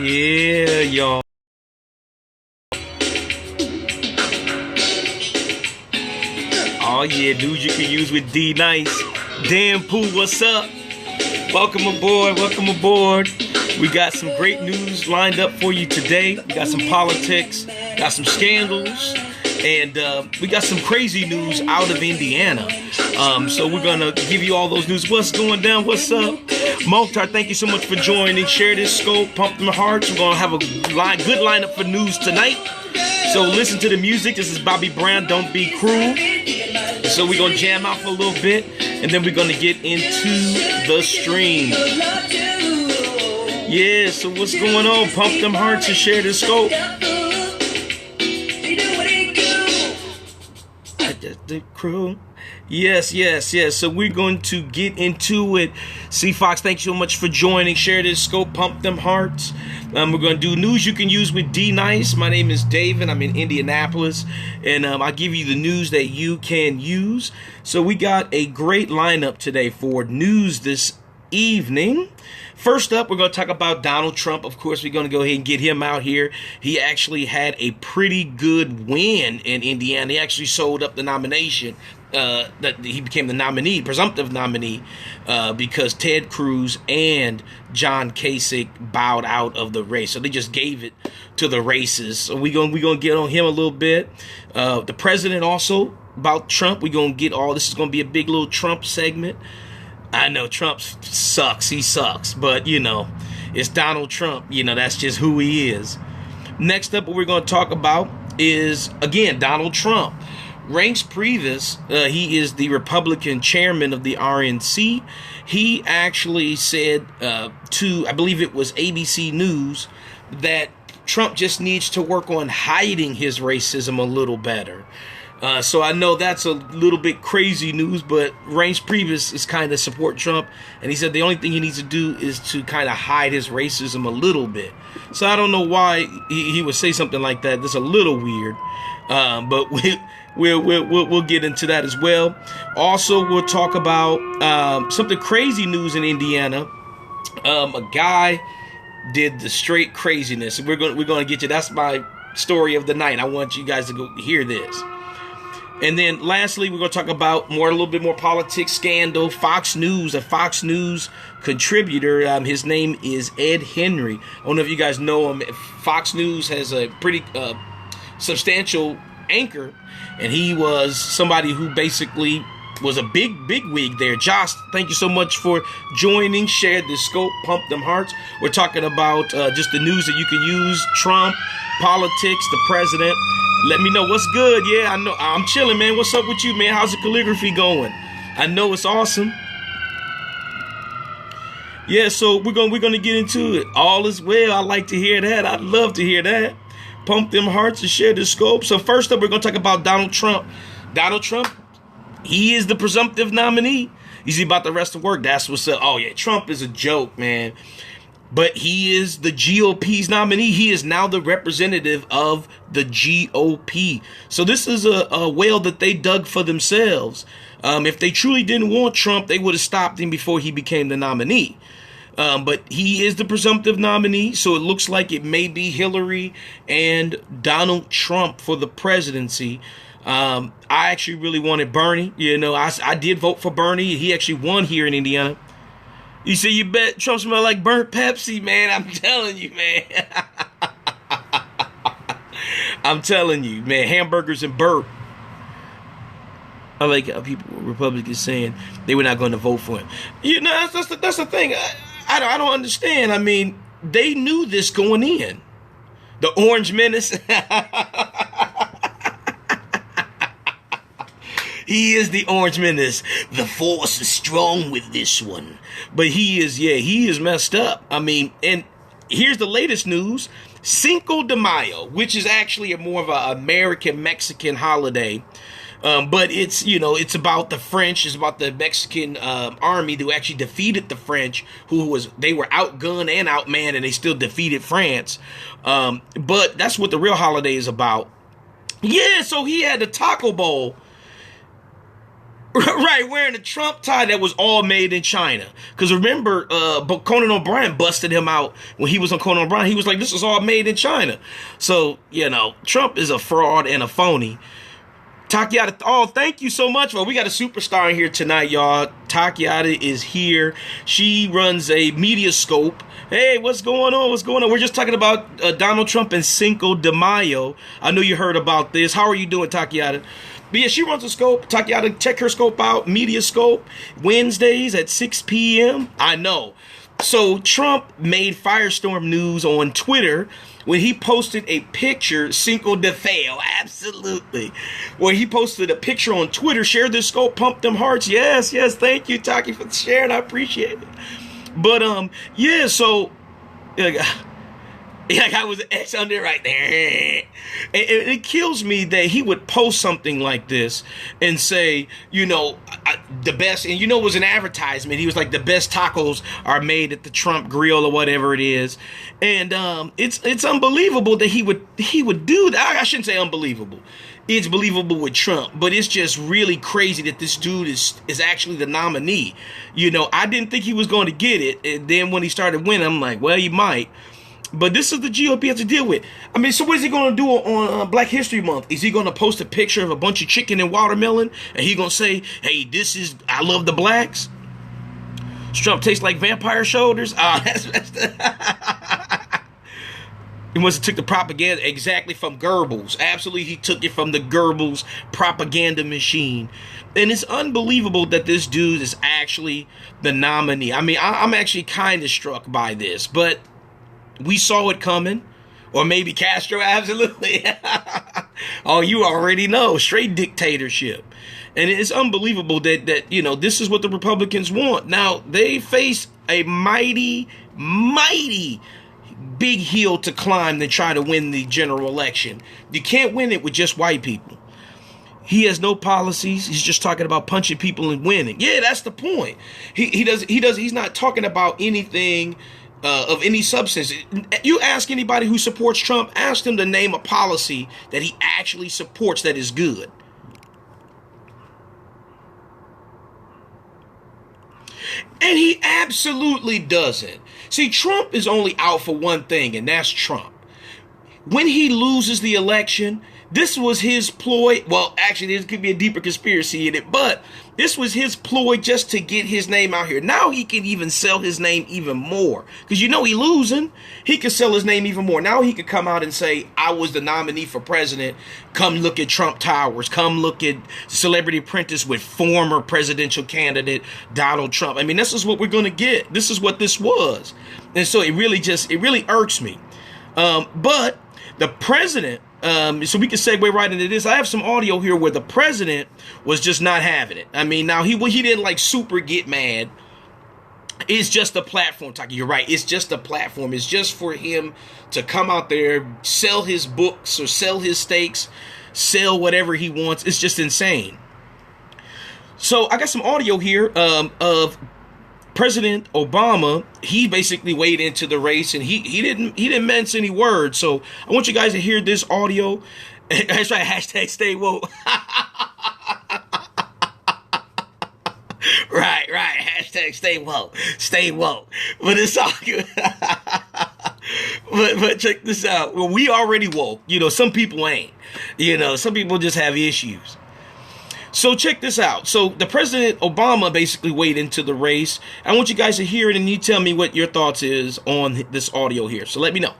Yeah, y'all. Oh yeah, news you can use with D Nice. Dan Pooh, what's up? Welcome aboard, welcome aboard. We got some great news lined up for you today. We got some politics, got some scandals, and we got some crazy news out of Indiana. So we're gonna give you all those news. What's going down? What's up? Mokhtar, thank you so much for joining. Share this scope, pump them hearts. We're gonna have a good lineup for news tonight. So listen to the music. This is Bobby Brown, Don't Be Cruel. So we're gonna jam out for a little bit, and then we're gonna get into the stream. Yeah, so what's going on? Pump them hearts and share this scope. The crew. Yes. So we're going to get into it. C Fox, thank you so much for joining. Share this scope, pump them hearts. We're going to do news you can use with D Nice. My name is David. I'm in Indianapolis, and I'll give you the news that you can use. So we got a great lineup today for news this evening. First up, we're going to talk about Donald Trump. Of course, we're going to go ahead and get him out here. He actually had a pretty good win in Indiana. He actually sold up the nomination. That he became the nominee, presumptive nominee, because Ted Cruz and John Kasich bowed out of the race. So they just gave it to the races. So we're gonna get on him a little bit. The president also about Trump. We're gonna get all this is gonna be a big little Trump segment. I know Trump sucks. He sucks, but it's Donald Trump. That's just who he is. Next up, what we're gonna talk about is again Donald Trump. Reince Priebus, he is the Republican chairman of the RNC. He actually said to, I believe it was ABC News, that Trump just needs to work on hiding his racism a little better. So I know that's a little bit crazy news, but Reince Priebus is kind of support Trump, and he said the only thing he needs to do is to kind of hide his racism a little bit. So I don't know why he would say something like that. That's a little weird, but we'll get into that as well. Also, we'll talk about something crazy news in Indiana. A guy did the straight craziness. We're going to get you. That's my story of the night. I want you guys to go hear this. And then lastly, we're going to talk about a little bit more politics, scandal, Fox News, a Fox News contributor. His name is Ed Henry. I don't know if you guys know him. Fox News has a pretty substantial anchor, and he was somebody who basically was a big wig there. Josh, thank you so much for joining. Share the scope, pump them hearts. We're talking about just the news that you can use, Trump, politics, the president. Let me know what's good. Yeah, I know I'm chilling, man. What's up with you, man? How's the calligraphy going? I know it's awesome. Yeah, so we're gonna get into it. All is well. I like to hear that. I'd love to hear that. Pump them hearts and share the scope. So first up, we're gonna talk about Donald Trump. Donald Trump, he is the presumptive nominee. He's about the rest of work. That's what's up. Oh yeah, Trump is a joke, man. But he is the GOP's nominee. He is now the representative of the GOP. So this is a well that they dug for themselves. If they truly didn't want Trump, they would have stopped him before he became the nominee. But he is the presumptive nominee, so it looks like it may be Hillary and Donald Trump for the presidency. I actually really wanted Bernie. I did vote for Bernie. He actually won here in Indiana. You say you bet Trump smell like burnt Pepsi, man. I'm telling you, man. I'm telling you, man. Hamburgers and burp. I like how Republicans saying they were not going to vote for him. That's the thing. I don't understand. I mean, they knew this going in. The Orange Menace. He is the Orange Menace. The force is strong with this one. But he is messed up. I mean, and here's the latest news. Cinco de Mayo, which is actually more of an American-Mexican holiday. But it's about the French. It's about the Mexican army who actually defeated the French, they were outgunned and outmanned, and they still defeated France. But that's what the real holiday is about. Yeah, so he had the Taco Bowl. Right, wearing a Trump tie that was all made in China. Because remember, Conan O'Brien busted him out when he was on Conan O'Brien. He was like, this is all made in China. So, Trump is a fraud and a phony. Takiata, oh, thank you so much. Well, we got a superstar in here tonight, y'all. Takiata is here. She runs a Mediascope. Hey, what's going on? What's going on? We're just talking about Donald Trump and Cinco de Mayo. I know you heard about this. How are you doing, Takiata? But yeah, she runs a scope. Takiata, check her scope out. Mediascope, Wednesdays at 6 p.m. I know. So Trump made firestorm news on Twitter when he posted a picture, Cinco de Mayo, absolutely. Where he posted a picture on Twitter, share this scope, pump them hearts. Yes, thank you, Taki, for sharing. I appreciate it. But, yeah, so... I was an X under right there. And it kills me that he would post something like this and say, the best, and it was an advertisement. He was like, the best tacos are made at the Trump grill or whatever it is. And it's unbelievable that he would do that. I shouldn't say unbelievable. It's believable with Trump, but it's just really crazy that this dude is actually the nominee. I didn't think he was going to get it. And then when he started winning, I'm like, well, he might. But this is the GOP has to deal with. I mean, so what is he going to do on Black History Month? Is he going to post a picture of a bunch of chicken and watermelon? And he going to say, hey, I love the blacks? Does Trump taste like vampire shoulders? He must have took the propaganda exactly from Goebbels. Absolutely, he took it from the Goebbels propaganda machine. And it's unbelievable that this dude is actually the nominee. I mean, I'm actually kind of struck by this, but... we saw it coming. Or maybe Castro, absolutely. Oh, you already know. Straight dictatorship. And it's unbelievable that this is what the Republicans want. Now, they face a mighty, mighty big hill to climb to try to win the general election. You can't win it with just white people. He has no policies. He's just talking about punching people and winning. Yeah, that's the point. He's not talking about anything of any substance. You ask anybody who supports Trump, ask them to name a policy that he actually supports that is good. And he absolutely doesn't. See, Trump is only out for one thing, and that's Trump. When he loses the election, this was his ploy. Well, actually, there could be a deeper conspiracy in it, but this was his ploy just to get his name out here. Now he can even sell his name even more. Because he losing. He can sell his name even more. Now he could come out and say, I was the nominee for president. Come look at Trump Towers. Come look at Celebrity Apprentice with former presidential candidate Donald Trump. I mean, this is what we're going to get. This is what this was. And so it really irks me. But the president... so we can segue right into this. I have some audio here where the president was just not having it. I mean, now he didn't super get mad. It's just a platform, Taki. You're right. It's just a platform. It's just for him to come out there, sell his books or sell his steaks, sell whatever he wants. It's just insane. So I got some audio here of President Obama. He basically weighed into the race, and he didn't mince any words. So I want you guys to hear this audio. That's right. Hashtag stay woke. Right. Hashtag stay woke. Stay woke. But it's all good. But check this out. Well, we already woke. Some people ain't. Some people just have issues. So check this out. So the President Obama basically weighed into the race. I want you guys to hear it, and you tell me what your thoughts is on this audio here. So let me know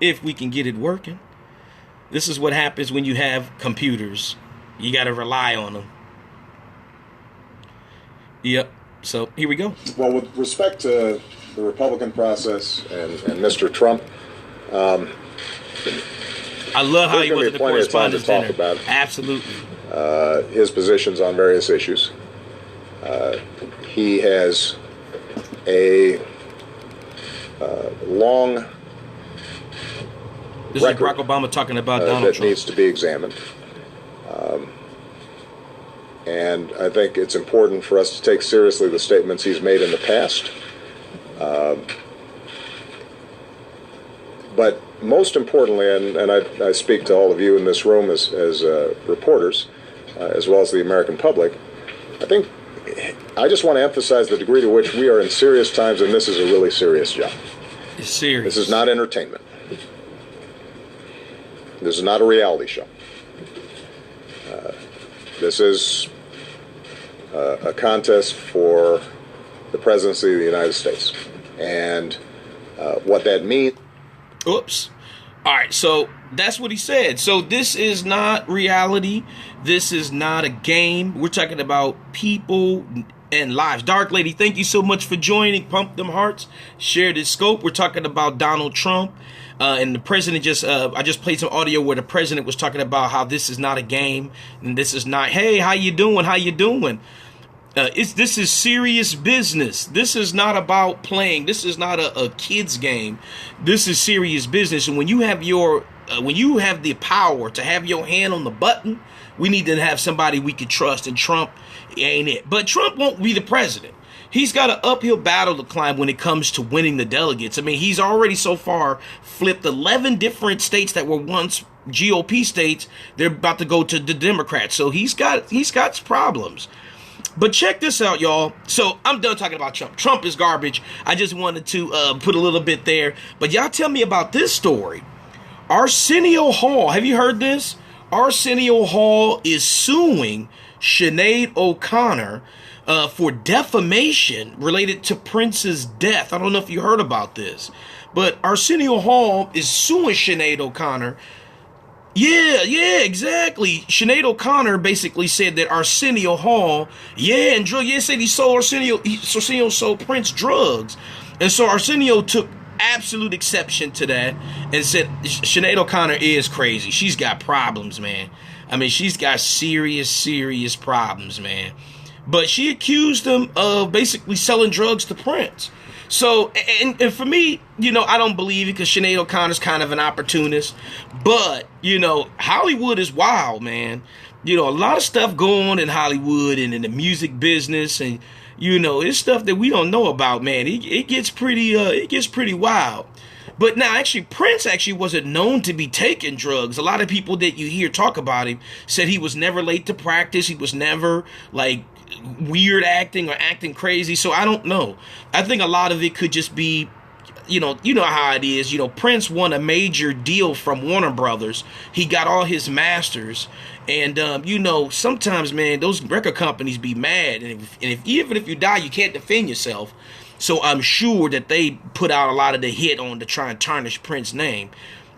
if we can get it working. This is what happens when you have computers. You got to rely on them. Yep. So here we go. Well, with respect to the Republican process and Mr. Trump, I love how he was at the correspondence dinner. About absolutely. His positions on various issues. He has a long This is Barack Obama talking about Donald that Trump. Needs to be examined. And I think it's important for us to take seriously the statements he's made in the past. But most importantly, and I speak to all of you in this room as reporters, as well as the American public, I just want to emphasize the degree to which we are in serious times, and this is a really serious job. It's serious. This is not entertainment. This is not a reality show. This is a contest for the presidency of the United States. And what that means... Oops. All right, so that's what he said. So this is not reality. This is not a game. We're talking about people and lives. Dark Lady, thank you so much for joining. Pump them hearts. Share this scope. We're talking about Donald Trump. And the president I just played some audio where the president was talking about how this is not a game. And this is not, hey, how you doing? How you doing? This is serious business. This is not about playing. This is not a kid's game. This is serious business. And when you have the power to have your hand on the button, we need to have somebody we can trust. And Trump ain't it. But Trump won't be the president. He's got an uphill battle to climb when it comes to winning the delegates. I mean, he's already so far flipped 11 different states that were once GOP states. They're about to go to the Democrats. So he's got problems. But check this out, y'all. So I'm done talking about Trump. Trump is garbage. I just wanted to put a little bit there. But y'all tell me about this story. Arsenio Hall. Have you heard this? Arsenio Hall is suing Sinead O'Connor for defamation related to Prince's death. I don't know if you heard about this. But Arsenio Hall is suing Sinead O'Connor. Yeah, exactly. Sinead O'Connor basically said that Arsenio Hall, said he sold Arsenio sold Prince drugs. And so Arsenio took absolute exception to that and said Sinead O'Connor is crazy. She's got problems, man. I mean, she's got serious problems, man. But she accused him of basically selling drugs to Prince. So, and for me, I don't believe it because Sinead O'Connor's kind of an opportunist. But, Hollywood is wild, man. A lot of stuff going on in Hollywood and in the music business. And, it's stuff that we don't know about, man. It gets pretty wild. But now, actually, Prince wasn't known to be taking drugs. A lot of people that you hear talk about him said he was never late to practice. He was never, weird acting or acting crazy. So I don't know. I think a lot of it could just be, you know how it is. Prince won a major deal from Warner Brothers. He got all his masters. And, sometimes, man, those record companies be mad. And even if you die, you can't defend yourself. So I'm sure that they put out a lot of the hit on to try and tarnish Prince's name.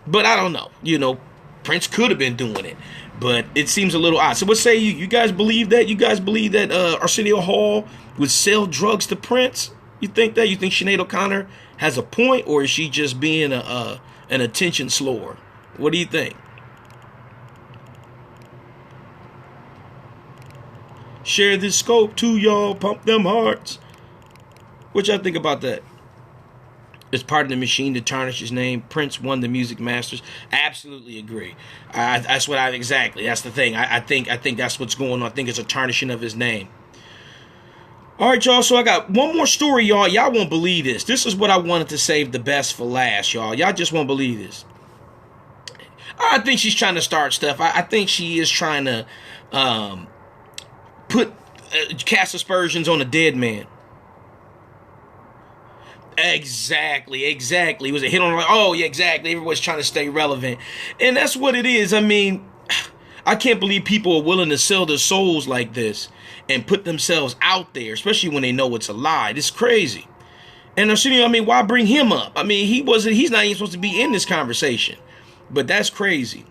But I don't know. Prince could have been doing it. But it seems a little odd. So what say you? You guys believe that? You guys believe that Arsenio Hall would sell drugs to Prince? You think that? You think Sinead O'Connor has a point? Or is she just being an attention slower? What do you think? Share this scope too, y'all. Pump them hearts. What y'all think about that? It's part of the machine to tarnish his name. Prince won the music masters. Absolutely agree. That's the thing. I think that's what's going on. I think it's a tarnishing of his name. All right, y'all. So I got one more story, y'all. Y'all won't believe this. This is what I wanted to save the best for last, y'all. Y'all just won't believe this. I think she's trying to start stuff. I think she is trying to cast aspersions on a dead man. Exactly. It was a hit on, oh, yeah, exactly. Everyone's trying to stay relevant. And that's what it is. I mean, I can't believe people are willing to sell their souls like this and put themselves out there, especially when they know it's a lie. It's crazy. And why bring him up? I mean, he's not even supposed to be in this conversation. But that's crazy.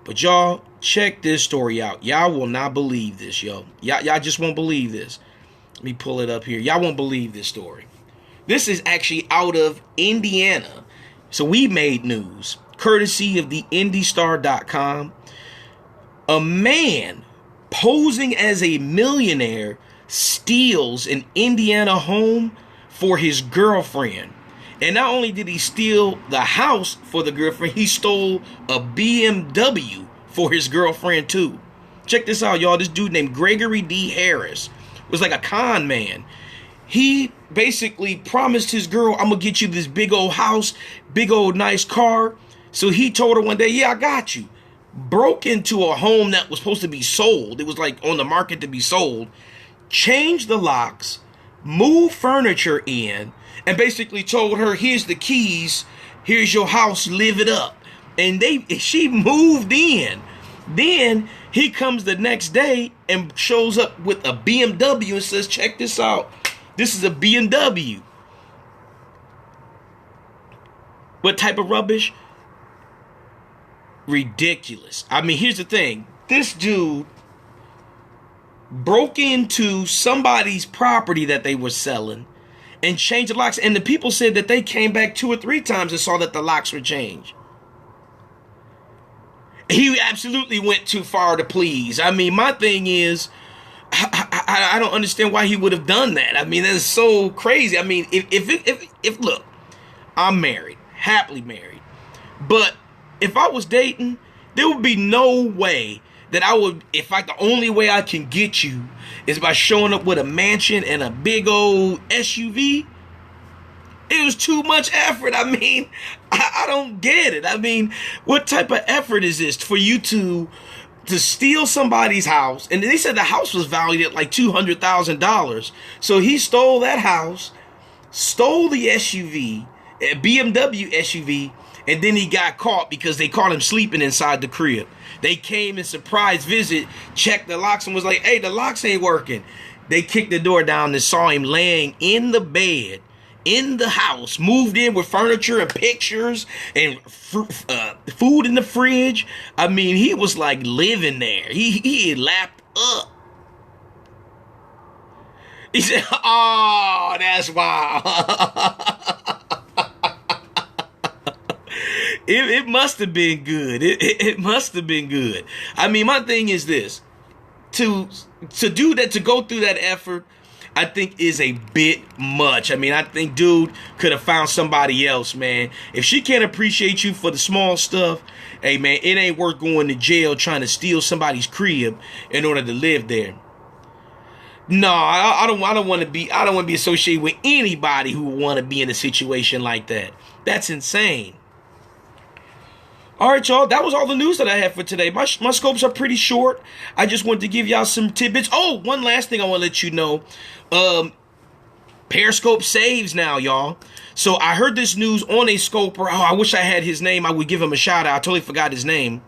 But y'all, check this story out. Y'all will not believe this, yo. Y'all just won't believe this. Let me pull it up here. Y'all won't believe this story. This is actually out of Indiana. So we made news, courtesy of the IndyStar.com. A man posing as a millionaire steals an Indiana home for his girlfriend. And not only did he steal the house for the girlfriend, he stole a BMW for his girlfriend too. Check this out, y'all. This dude named Gregory D. Harris was like a con man. He basically promised his girl, I'm going to get you this big old house, big old nice car. So he told her one day, yeah, I got you. broke into a home that was supposed to be sold. It was like on the market to be sold, changed the locks, moved furniture in, and basically told her, here's the keys, here's your house, live it up. And she moved in. Then he comes the next day and shows up with a BMW and says, check this out. This is a BMW. What type of rubbish? Ridiculous. I mean, here's the thing. This dude broke into somebody's property that they were selling and changed the locks. And the people said that they came back 2 or 3 times and saw that the locks were changed. He absolutely went too far to please. I mean, my thing is, I don't understand why he would have done that. I mean, that's so crazy. I mean, if look, I'm married, happily married, but if I was dating, there would be no way that I would, the only way I can get you is by showing up with a mansion and a big old SUV. It was too much effort. I mean, I don't get it. I mean, what type of effort is this for you to steal somebody's house? And they said the house was valued at like $200,000. So he stole that house, stole the SUV, a BMW SUV, and then he got caught because they caught him sleeping inside the crib. They came and surprise visit, checked the locks, and was like, hey, the locks ain't working. They kicked the door down and saw him laying in the bed in the house, moved in with furniture and pictures and food in the fridge. I mean, he was like living there. He had lapped up. He said, oh, that's wild. It must have been good. It must have been good. I mean, my thing is this. To do that, to go through that effort, I think is a bit much. I mean, I think dude could have found somebody else, man. If she can't appreciate you for the small stuff, hey, man, it ain't worth going to jail trying to steal somebody's crib in order to live there. No, I don't want to be associated with anybody who would want to be in a situation like that. That's insane. All right, y'all, that was all the news that I had for today. My scopes are pretty short. I just wanted to give y'all some tidbits. Oh, one last thing I want to let you know. Periscope saves now, y'all. So I heard this news on a scoper. Oh, I wish I had his name. I would give him a shout out. I totally forgot his name.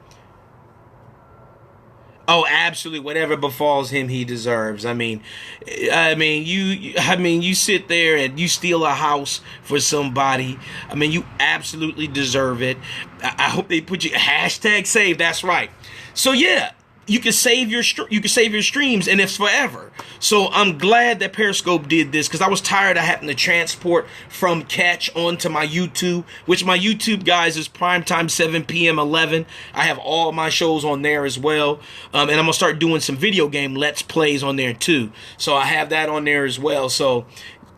Oh, absolutely. Whatever befalls him, he deserves. I mean, you sit there and you steal a house for somebody. I mean, you absolutely deserve it. I hope they put you #save. That's right. So yeah, you can save your streams, and it's forever. So I'm glad that Periscope did this, because I was tired of having to transport from Catch onto my YouTube, which my YouTube, guys, is primetime 7 p.m. 11. I have all my shows on there as well, and I'm gonna start doing some video game Let's Plays on there too. So I have that on there as well. So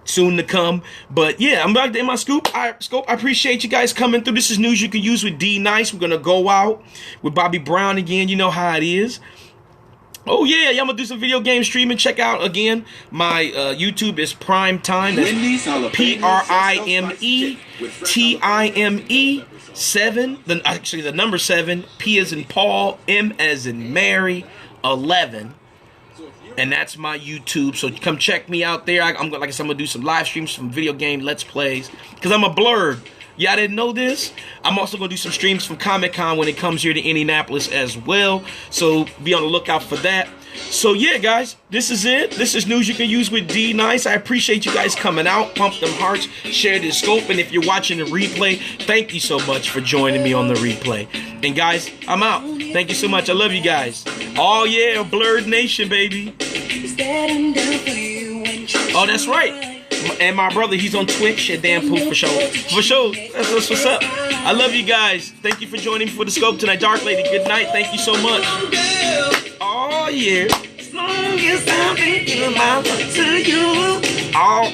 soon to come. But yeah, I'm back in my scope. I appreciate you guys coming through. This is news you can use with D Nice. We're gonna go out with Bobby Brown again. You know how it is. Oh yeah, I'm gonna do some video game streaming. Check out again my YouTube is Prime Time. That's PRIMETIME7. Actually, the number 7. P as in Paul, M as in Mary, 11. And that's my YouTube. So come check me out there. I'm gonna do some live streams, some video game Let's Plays, because I'm a blurred. Y'all didn't know this? I'm also going to do some streams from Comic-Con when it comes here to Indianapolis as well. So be on the lookout for that. So yeah, guys, this is it. This is news you can use with D Nice. I appreciate you guys coming out. Pump them hearts. Share this scope. And if you're watching the replay, thank you so much for joining me on the replay. And guys, I'm out. Thank you so much. I love you guys. Oh yeah, Blurred Nation, baby. Oh, that's right. And my brother, he's on Twitch at Dan Pooh for sure. For sure. That's what's up. I love you guys. Thank you for joining me for the scope tonight. Dark Lady, good night. Thank you so much. Oh, yeah. As long as I'm thinking about to you, oh,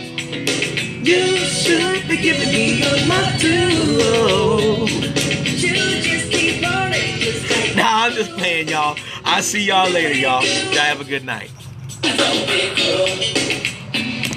you should be giving me my due. Nah, I'm just playing, y'all. I'll see y'all later, y'all. Y'all have a good night.